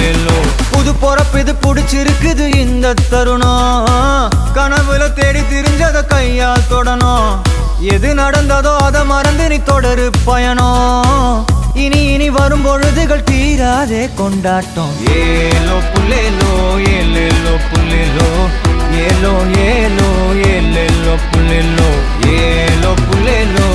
ஏலேலோ. புது பொறப்பு இது புடிச்சிருக்குது இந்த தருணம், கனவுல தேடி திரிஞ்சத கையால் தொடணும். எது நடந்ததோ அதை மறந்து நீ தொடரு பயணம். இனி இனி வரும் பொழுதுகள் தீராதே கொண்டாட்டம். ஏலோ புல்லேலோ ஏலேலோ புல்லேலோ, ஏலோ ஏலோ ஏலேலோ புல்லேலோ, ஏலோ புல்லேலோ